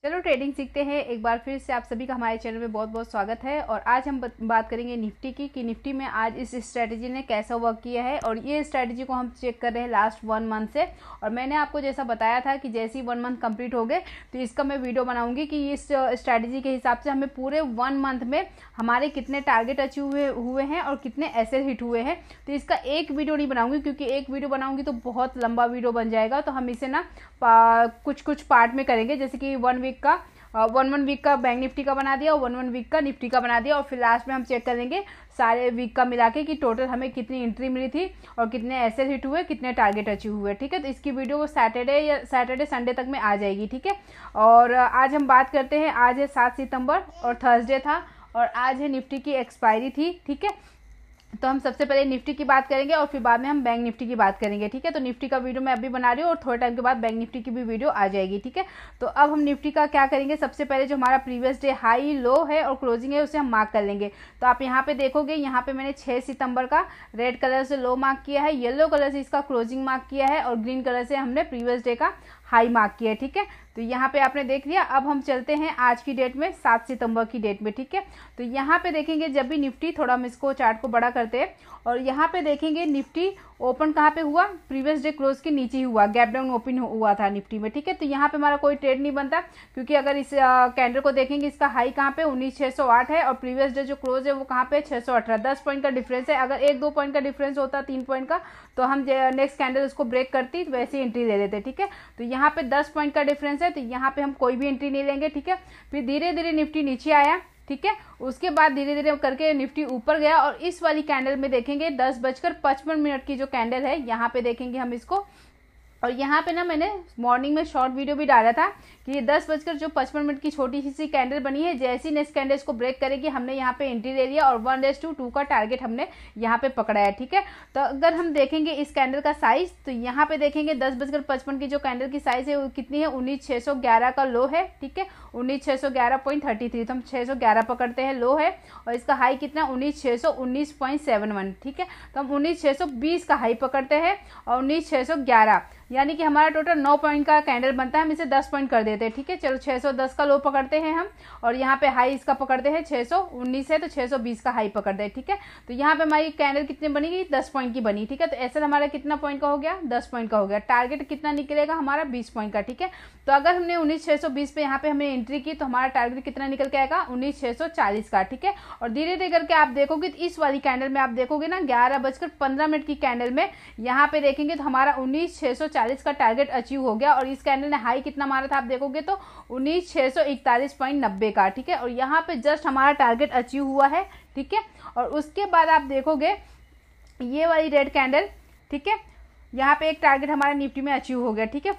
चलो ट्रेडिंग सीखते हैं। एक बार फिर से आप सभी का हमारे चैनल में बहुत बहुत स्वागत है। और आज हम बात करेंगे निफ्टी की कि निफ्टी में आज इस स्ट्रैटेजी ने कैसा वर्क किया है। और ये स्ट्रैटेजी को हम चेक कर रहे हैं लास्ट 1 मंथ से। और मैंने आपको जैसा बताया था कि जैसे ही 1 मंथ कंप्लीट हो गए तो इसका मैं वीडियो बनाऊंगी कि इस स्ट्रैटेजी के हिसाब से हमें पूरे 1 मंथ में हमारे कितने टारगेट अचीव हुए हैं और कितने एसएल हिट हुए हैं। तो इसका एक वीडियो नहीं बनाऊंगी, क्योंकि एक वीडियो बनाऊंगी तो बहुत लंबा वीडियो बन जाएगा। तो हम इसे ना कुछ कुछ पार्ट में करेंगे, जैसे कि 1 वीक का बैंक निफ्टी का बना दिया और 1 वीक का निफ्टी का बना दिया। और फिर लास्ट में हम चेक करेंगे सारे वीक का मिला के कि टोटल हमें कितनी एंट्री मिली थी और कितने एसएल हिट हुए, कितने टारगेट अचीव हुए। ठीक है, तो इसकी वीडियो वो सैटरडे संडे तक में आ जाएगी। ठीक है, और आज हम बात करते हैं। आज है 7 सितंबर और थर्सडे था और आज है निफ्टी की एक्सपायरी थी। ठीक है, तो हम सबसे पहले निफ्टी की बात करेंगे और फिर बाद में हम बैंक निफ्टी की बात करेंगे। ठीक है, तो निफ्टी का वीडियो मैं अभी बना रही हूँ और थोड़े टाइम के बाद बैंक निफ्टी की भी वीडियो आ जाएगी। ठीक है, तो अब हम निफ्टी का क्या करेंगे, सबसे पहले जो हमारा प्रीवियस डे हाई लो है और क्लोजिंग है उसे हम मार्क कर लेंगे। तो आप यहाँ पे देखोगे, यहाँ पे मैंने 6 सितंबर का रेड कलर से लो मार्क किया है, येलो कलर से इसका क्लोजिंग मार्क किया है और ग्रीन कलर से हमने प्रीवियस डे का हाई मार्क किया है। ठीक है, तो यहाँ पे आपने देख लिया। अब हम चलते हैं आज की डेट में, 7 सितंबर की डेट में। ठीक है, तो यहाँ पे देखेंगे जब भी निफ्टी, थोड़ा हम इसको चार्ट को बड़ा करते हैं और यहाँ पे देखेंगे निफ्टी ओपन कहाँ पे हुआ, प्रीवियस डे क्लोज के नीचे ही हुआ, गैप डाउन ओपन हुआ था निफ्टी में। ठीक है, तो यहाँ पे हमारा कोई ट्रेड नहीं बनता, क्योंकि अगर इस कैंडल को देखेंगे, इसका हाई कहाँ पे 19,608 है और प्रीवियस डे जो क्लोज है वो कहाँ पे 618, 10 पॉइंट का डिफरेंस है। अगर 1-2 पॉइंट का डिफरेंस होता, 3 पॉइंट का, तो हम नेक्स्ट कैंडल उसको ब्रेक करती तो वैसे ही एंट्री ले लेते। ठीक है, तो यहाँ पे 10 पॉइंट का डिफरेंस है, तो यहाँ पे हम कोई भी एंट्री नहीं लेंगे। ठीक है, फिर धीरे धीरे निफ्टी नीचे आया। ठीक है, उसके बाद धीरे धीरे करके निफ्टी ऊपर गया और इस वाली कैंडल में देखेंगे 10:55 की जो कैंडल है, यहाँ पे देखेंगे हम इसको। और यहाँ पे ना मैंने मॉर्निंग में शॉर्ट वीडियो भी डाला था कि ये 10:55 की छोटी सी कैंडल बनी है, जैसी नेक्स्ट कैंडल इसको ब्रेक करेगी हमने यहाँ पे एंट्री ले लिया और 1:2 का टारगेट हमने यहाँ पे पकड़ा है। ठीक है, तो अगर हम देखेंगे इस कैंडल का साइज, तो यहाँ पे देखेंगे 10:55 की जो कैंडल की साइज है वो कितनी है, 19,611 का लो है। ठीक है, 19,611.33, तो हम 611 पकड़ते हैं लो है और इसका हाई कितना, 19,619.71। ठीक है, तो हम 19,620 का हाई पकड़ते हैं और 19,611, यानी कि हमारा टोटल 9 पॉइंट का कैंडल बनता है। हम इसे 10 पॉइंट कर देते हैं। ठीक है, चलो 610 का लो पकड़ते हैं हम और यहाँ पे हाई इसका पकड़ते हैं 619 है, तो 620 का हाई पकड़ते हैं। ठीक है, तो यहाँ पे हमारी कैंडल कितने बनेगी, 10 पॉइंट की बनी। ठीक है, तो ऐसा हमारा कितना पॉइंट का हो गया, 10 पॉइंट का हो गया। टारगेट कितना निकलेगा हमारा, 20 पॉइंट का। ठीक है, तो अगर हमने 19,620 पे यहाँ पे हमने एंट्री की तो हमारा टारगेट कितना निकल के आएगा, 19,640 का। ठीक है, और धीरे धीरे करके आप देखोगे तो इस वाली कैंडल में आप देखोगे ना 11:15 की कैंडल में यहाँ पे देखेंगे तो हमारा 19,640 का टारगेट अचीव हो गया। और इस कैंडल ने हाई कितना मारा था आप देखोगे तो 19,641.90 का। ठीक है, और यहाँ पे जस्ट हमारा टारगेट अचीव हुआ है। ठीक है, और उसके बाद आप देखोगे ये वाली रेड कैंडल, ठीक है, यहाँ पे एक टारगेट हमारा निफ्टी में अचीव हो गया। ठीक है,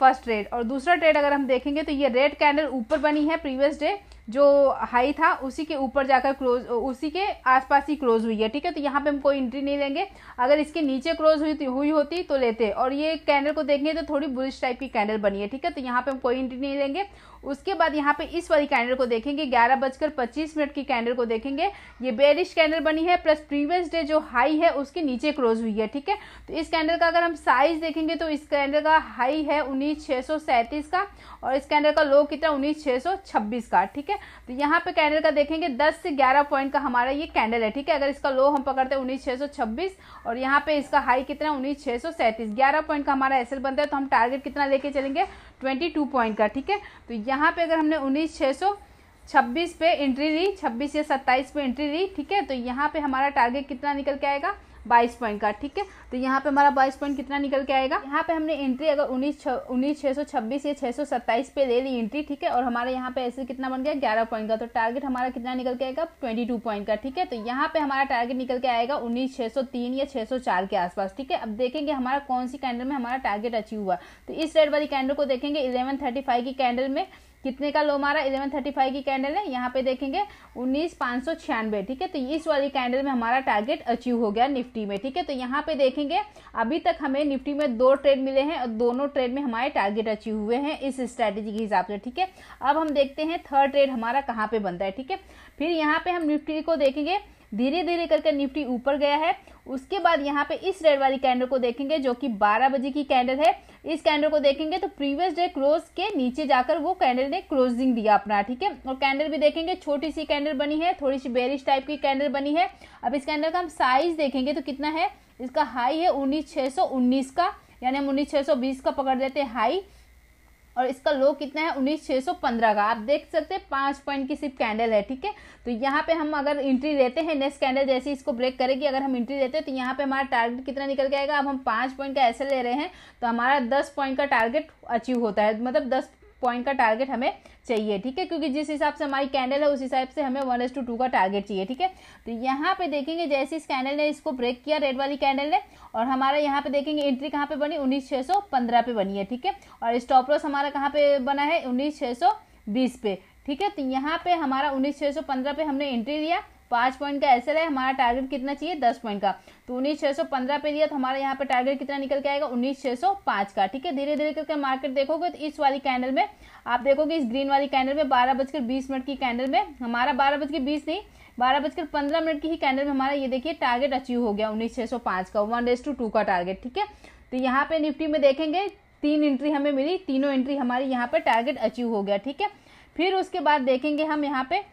फर्स्ट ट्रेड। और दूसरा ट्रेड अगर हम देखेंगे तो ये रेड कैंडल ऊपर बनी है, प्रीवियस डे जो हाई था उसी के ऊपर जाकर क्लोज, उसी के आसपास ही क्लोज हुई है। ठीक है, तो यहाँ पे हम कोई एंट्री नहीं लेंगे। अगर इसके नीचे क्लोज हुई होती तो लेते। और ये कैंडल को देखेंगे तो थोड़ी बुलिश टाइप की कैंडल बनी है। ठीक है, तो यहाँ पे हम कोई एंट्री नहीं लेंगे। उसके बाद यहाँ पे इस वाली कैंडल को देखेंगे, 11:25 की कैंडल को देखेंगे, ये बेरिश कैंडल बनी है, प्लस प्रीवियस डे जो हाई है उसके नीचे क्लोज हुई है। ठीक है, तो इस कैंडल का अगर हम साइज देखेंगे तो इस कैंडल का हाई है 19,637 का और इस कैंडल का लो कितना, 19,626 का। ठीक है, तो यहाँ पे कैंडल का देखेंगे 10 से 11 पॉइंट का हमारा ये कैंडल है। ठीक है, अगर इसका लो हम पकड़ते हैं 19,626 और यहाँ पे इसका हाई कितना, 19,637, 11 पॉइंट का हमारा एसएल बनता है। तो हम टारगेट कितना लेके चलेंगे, 22 पॉइंट का। ठीक है, तो यहाँ पे अगर हमने 19,626 पे एंट्री ली, 26 या 27 पे एंट्री ली, ठीक है, तो यहाँ पे हमारा टारगेट कितना निकल के आएगा, 22 पॉइंट का। ठीक है, तो यहाँ पे हमारा 22 पॉइंट कितना निकल के आएगा, यहाँ पे हमने एंट्री अगर 19,626 या 627 पे ले ली एंट्री। ठीक है, और हमारा यहाँ पे ऐसे कितना बन गया, 11 पॉइंट का। तो टारगेट हमारा कितना निकल के आएगा, 22 पॉइंट का। ठीक है, तो यहाँ पे हमारा टारगेट निकल के आएगा 19,603 या 604 के आसपास। ठीक है, अब देखेंगे हमारा कौन सी कैंडल में हमारा टारगेट अचीव हुआ। तो इस रेड वाली कैंडल को देखेंगे, 11:35 की कैंडल में कितने का लो मारा, 11:35 की कैंडल है, यहाँ पे देखेंगे 19,596। ठीक है, तो इस वाली कैंडल में हमारा टारगेट अचीव हो गया निफ्टी में। ठीक है, तो यहाँ पे देखेंगे अभी तक हमें निफ्टी में 2 ट्रेड मिले हैं और दोनों ट्रेड में हमारे टारगेट अचीव हुए हैं इस स्ट्रैटेजी के हिसाब से। ठीक है, अब हम देखते हैं थर्ड ट्रेड हमारा कहाँ पे बनता है। ठीक है, फिर यहाँ पे हम निफ्टी को देखेंगे धीरे धीरे करके निफ्टी ऊपर गया है। उसके बाद यहाँ पे इस रेड वाली कैंडल को देखेंगे जो कि 12 बजे की कैंडल है। इस कैंडल को देखेंगे तो प्रीवियस डे क्लोज के नीचे जाकर वो कैंडल ने क्लोजिंग दिया अपना, ठीक है। और कैंडल भी देखेंगे छोटी सी कैंडल बनी है, थोड़ी सी बेरिश टाइप की कैंडल बनी है। अब इस कैंडल का हम साइज देखेंगे तो कितना है, इसका हाई है 19,619 का, यानी हम 19,620 का पकड़ लेते हैं हाई, और इसका लो कितना है 19,615 का। आप देख सकते हैं 5 पॉइंट की सिर्फ कैंडल है, ठीक है। तो यहाँ पे हम अगर एंट्री लेते हैं, नेक्स्ट कैंडल जैसे इसको ब्रेक करेगी, अगर हम एंट्री लेते हैं तो यहाँ पे हमारा टारगेट कितना निकल के आएगा। अब हम 5 पॉइंट का ऐसे ले रहे हैं तो हमारा 10 पॉइंट का टारगेट अचीव होता है, मतलब 10 पॉइंट का टारगेट हमें चाहिए, ठीक है, क्योंकि जिस हिसाब से हमारी कैंडल है उस हिसाब से हमें 1:2 का टारगेट चाहिए, ठीक है। तो यहाँ पे देखेंगे जैसे इस कैंडल ने इसको ब्रेक किया, रेड वाली कैंडल ने, और हमारा यहाँ पे देखेंगे एंट्री कहाँ पे बनी, 19,615 पे बनी है, ठीक है। और स्टॉप लॉस हमारा कहाँ पे बना है, 19,620 पे, ठीक है। तो यहाँ पे हमारा 19,615 पे हमने एंट्री लिया, 5 पॉइंट का एसएल है, हमारा टारगेट कितना चाहिए 10 पॉइंट का। तो 19,615 पे लिया तो हमारा यहाँ पे टारगेट कितना निकल के आएगा 19,605 का, ठीक है। धीरे धीरे करके मार्केट देखोगे तो इस वाली कैंडल में आप देखोगे, इस ग्रीन वाली कैंडल में 12:20 की कैंडल में हमारा 12:20 नहीं 12:15 की ही कैंडल में हमारा ये देखिए टारगेट अचीव हो गया 19,605 का, 1:2 का टारगेट, ठीक है। तो यहाँ पे निफ्टी में देखेंगे 3 एंट्री हमें मिली, तीनों एंट्री हमारी यहाँ पे टारगेट अचीव हो गया, ठीक है। फिर उसके बाद देखेंगे हम यहाँ पे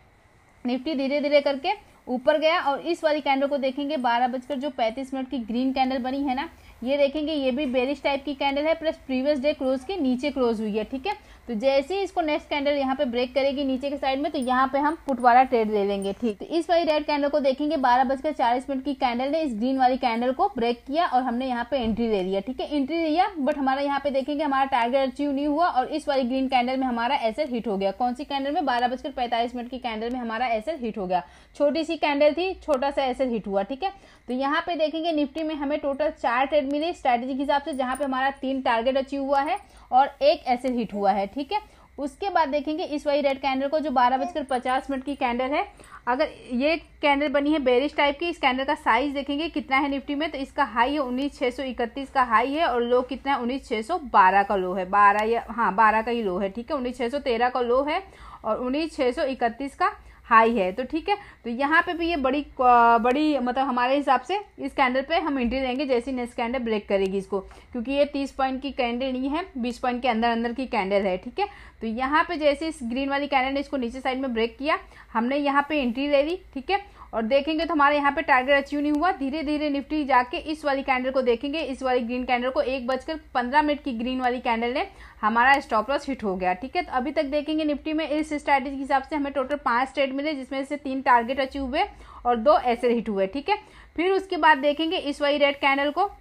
निफ्टी धीरे धीरे करके ऊपर गया, और इस वाली कैंडल को देखेंगे 12:35 की ग्रीन कैंडल बनी है ना, ये देखेंगे ये भी बेरिश टाइप की कैंडल है, प्लस प्रीवियस डे क्लोज के नीचे क्लोज हुई है, ठीक है। तो जैसे ही इसको नेक्स्ट कैंडल यहाँ पे ब्रेक करेगी नीचे के साइड में, तो यहाँ पे हम पुट वाला ट्रेड ले लेंगे, ठीक। तो इस वाली रेड कैंडल को देखेंगे 12:40 की कैंडल ने इस ग्रीन वाली कैंडल को ब्रेक किया और हमने यहाँ पे एंट्री ले लिया, ठीक है। एंट्री लिया बट हमारा यहाँ पे देखेंगे हमारा टारगेट अचीव नहीं हुआ, और इस वाली ग्रीन कैंडल में हमारा एसएल हिट हो गया। कौन सी कैंडल में, 12:45 की कैंडल में हमारा एसएल हिट हो गया। छोटी सी कैंडल थी, छोटा सा एसएल हिट हुआ, ठीक है। तो यहाँ पे देखेंगे निफ्टी में हमें टोटल 4 ट्रेड मिले स्ट्रैटेजी के हिसाब से, जहाँ पे हमारा 3 टारगेट अचीव हुआ है और 1 एसएल हिट हुआ है, ठीक है। उसके बाद देखेंगे इस वाली रेड कैंडल को जो 12:50 की कैंडल है, अगर ये कैंडल बनी है बेरिश टाइप की, इस कैंडल का साइज देखेंगे कितना है निफ्टी में, तो इसका हाई है 19,631 का हाई है, और लो कितना है 19,612 का लो है, 12 का ही लो है, ठीक है। 19,613 का लो है और 19,631 का हाई है, तो ठीक है। तो यहाँ पे भी ये बड़ी मतलब हमारे हिसाब से इस कैंडल पे हम एंट्री लेंगे जैसी नेक्स्ट कैंडल ब्रेक करेगी इसको, क्योंकि ये 30 पॉइंट की कैंडल नहीं है, 20 पॉइंट के अंदर की कैंडल है, ठीक है। तो यहाँ पे जैसे इस ग्रीन वाली कैंडल ने इसको नीचे साइड में ब्रेक किया, हमने यहाँ पे एंट्री ले ली, ठीक है। और देखेंगे तो हमारे यहाँ पे टारगेट अचीव नहीं हुआ। धीरे धीरे निफ्टी जाके इस वाली कैंडल को देखेंगे, इस वाली ग्रीन कैंडल को 1:15 की ग्रीन वाली कैंडल ने हमारा स्टॉप लॉस हिट हो गया, ठीक है। तो अभी तक देखेंगे निफ्टी में इस स्ट्रैटेजी के हिसाब से हमें टोटल 5 ट्रेड मिले, जिसमें से 3 टारगेट अचीव हुए और 2 ऐसे हिट हुए, ठीक है। फिर उसके बाद देखेंगे इस वाली रेड कैंडल को,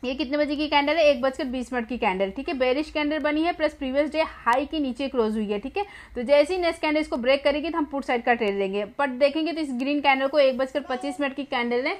ये कितने बजे की कैंडल है, 1:20 की कैंडल, ठीक है। बेरिश कैंडल बनी है, प्लस प्रीवियस डे हाई के नीचे क्लोज हुई है, ठीक है। तो जैसे ही नेक्स्ट कैंडल इसको ब्रेक करेगी तो हम पुट साइड का ट्रेड लेंगे, बट देखेंगे तो इस ग्रीन कैंडल को 1:25 की कैंडल ने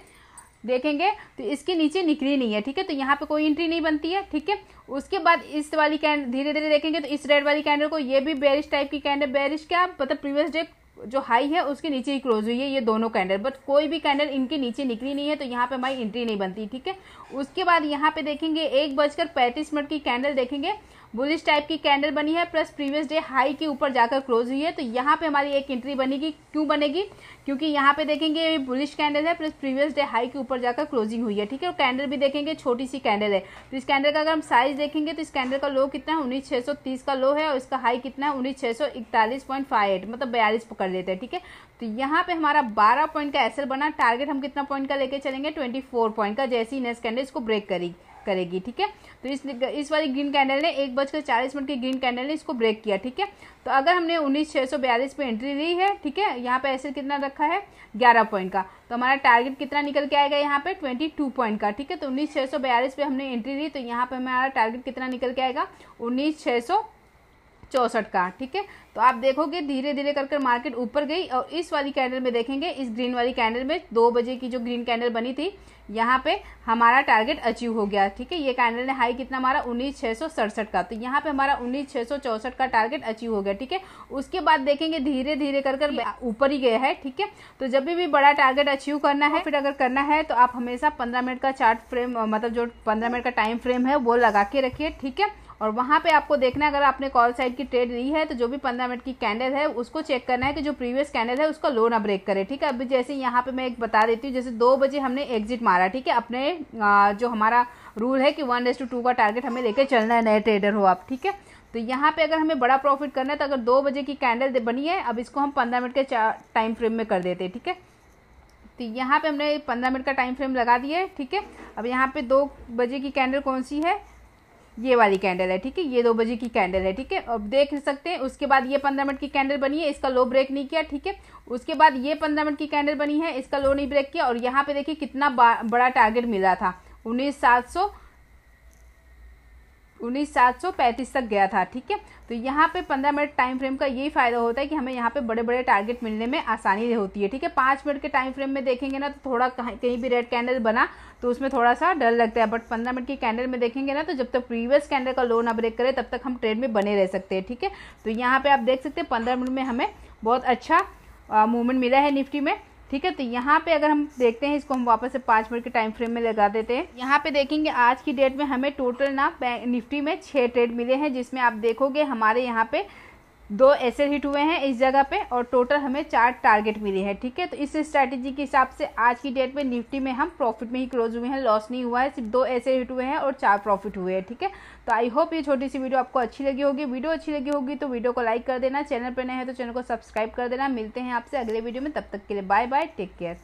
देखेंगे तो इसके नीचे निकली नहीं है, ठीक है। तो यहाँ पे कोई एंट्री नहीं बनती है, ठीक है। उसके बाद इस वाली कैंडल धीरे धीरे देखेंगे तो इस रेड वाली कैंडल को, ये भी बेरिश टाइप की कैंडल, बेरिश क्या मतलब प्रीवियस डे जो हाई है उसके नीचे ही क्लोज हुई है ये दोनों कैंडल, बट कोई भी कैंडल इनके नीचे निकली नहीं है, तो यहाँ पे हमारी एंट्री नहीं बनती, ठीक है। उसके बाद यहाँ पे देखेंगे 1:35 की कैंडल देखेंगे, बुलिश टाइप की कैंडल बनी है, प्लस प्रीवियस डे हाई के ऊपर जाकर क्लोज हुई है, तो यहाँ पे हमारी एक एंट्री बनेगी। क्यों बनेगी, क्योंकि यहाँ पे देखेंगे बुलिश कैंडल है, प्लस प्रीवियस डे हाई के ऊपर जाकर क्लोजिंग हुई है, ठीक है। और कैंडल भी देखेंगे छोटी सी कैंडल है, तो इस कैंडल का अगर हम साइज देखेंगे तो इस कैंडल का लो कितना है 19,630 का लो है, और इसका हाई कितना है 19,641.58, मतलब 42 पकड़ लेते हैं, ठीक है। तो यहाँ पे हमारा 12 पॉइंट का एसएल बना, टारगेट हम कितना पॉइंट का लेके चलेंगे 24 पॉइंट का, जैसे ही नेक्स्ट कैंडल इसको ब्रेक करेगी, ठीक है। तो इस वाली ग्रीन कैंडल ने 1:40 की ग्रीन कैंडल ने इसको ब्रेक किया, ठीक है। तो अगर हमने 19,642 पे एंट्री ली है, ठीक है, यहाँ पे ऐसे कितना रखा है 11 पॉइंट का, तो हमारा टारगेट कितना निकल के आएगा यहाँ पे 22 पॉइंट का, ठीक है। तो 19,642 पे हमने एंट्री ली, तो यहाँ पे हमारा टारगेट कितना निकल के आएगा 19,664 का, ठीक है। तो आप देखोगे धीरे धीरे कर मार्केट ऊपर गई, और इस वाली कैंडल में देखेंगे, इस ग्रीन वाली कैंडल में 2 बजे की जो ग्रीन कैंडल बनी थी, यहाँ पे हमारा टारगेट अचीव हो गया, ठीक है। ये कैंडल ने हाई कितना हमारा 19,667 का, तो यहाँ पे हमारा 19,664 का टारगेट अचीव हो गया, ठीक है। उसके बाद देखेंगे धीरे धीरे कर ऊपर ही गया है, ठीक है। तो जब भी बड़ा टारगेट अचीव करना है, फिर अगर करना है तो आप हमेशा 15 मिनट का चार्ट फ्रेम, मतलब जो 15 मिनट का टाइम फ्रेम है वो लगा के रखिए, ठीक है। और वहाँ पे आपको देखना है, अगर आपने कॉल साइड की ट्रेड ली है तो जो भी 15 15 मिनट की कैंडल है उसको चेक करना है कि जो प्रीवियस कैंडल है उसका लो ना ब्रेक करे, ठीक है। अभी जैसे यहाँ पे मैं एक बता देती हूँ, जैसे 2 बजे हमने एग्जिट मारा, ठीक है। अपने जो हमारा रूल है कि 1:2 का टारगेट हमें लेकर चलना है, नए ट्रेडर हो आप, ठीक है। तो यहाँ पे अगर हमें बड़ा प्रॉफिट करना है तो अगर 2 बजे की कैंडल बनी है, अब इसको हम 15 मिनट के टाइम फ्रेम में कर देते हैं, ठीक है। तो यहाँ पे हमने 15 मिनट का टाइम फ्रेम लगा दिया है, ठीक है। अब यहाँ पे 2 बजे की कैंडल कौन सी है, ये वाली कैंडल है, ठीक है। ये 2 बजे की कैंडल है, ठीक है। अब देख सकते हैं उसके बाद ये 15 मिनट की कैंडल बनी है, इसका लो ब्रेक नहीं किया, ठीक है। उसके बाद ये 15 मिनट की कैंडल बनी है, इसका लो नहीं ब्रेक किया, और यहाँ पे देखिए कितना बड़ा टारगेट मिला था, 19,735 तक गया था, ठीक है। तो यहाँ पे 15 मिनट टाइम फ्रेम का यही फायदा होता है कि हमें यहाँ पे बड़े बड़े टारगेट मिलने में आसानी होती है, ठीक है। 5 मिनट के टाइम फ्रेम में देखेंगे ना तो थोड़ा कहीं भी रेड कैंडल बना तो उसमें थोड़ा सा डर लगता है, बट 15 मिनट की कैंडल में देखेंगे ना तो जब तक प्रीवियस कैंडल का लो ना ब्रेक करे तब तक हम ट्रेड में बने रह सकते हैं, ठीक है। तो यहाँ पे आप देख सकते हैं 15 मिनट में हमें बहुत अच्छा मूवमेंट मिला है निफ्टी में, ठीक है। तो यहाँ पे अगर हम देखते हैं इसको, हम वापस से 5 मिनट के टाइम फ्रेम में लगा देते हैं। यहाँ पे देखेंगे आज की डेट में हमें टोटल ना निफ्टी में 6 ट्रेड मिले हैं, जिसमें आप देखोगे हमारे यहाँ पे 2 ऐसे हिट हुए हैं इस जगह पे, और टोटल हमें 4 टारगेट मिले हैं, ठीक है। तो इस स्ट्रैटेजी के हिसाब से आज की डेट में निफ्टी में हम प्रॉफिट में ही क्लोज हुए हैं, लॉस नहीं हुआ है, सिर्फ 2 ऐसे हिट हुए हैं और 4 प्रॉफिट हुए हैं, ठीक है। तो आई होप ये छोटी सी वीडियो आपको अच्छी लगी होगी। वीडियो अच्छी लगी होगी तो वीडियो को लाइक कर देना, चैनल पर नए हैं तो चैनल को सब्सक्राइब कर देना। मिलते हैं आपसे अगले वीडियो में, तब तक के लिए बाय बाय, टेक केयर।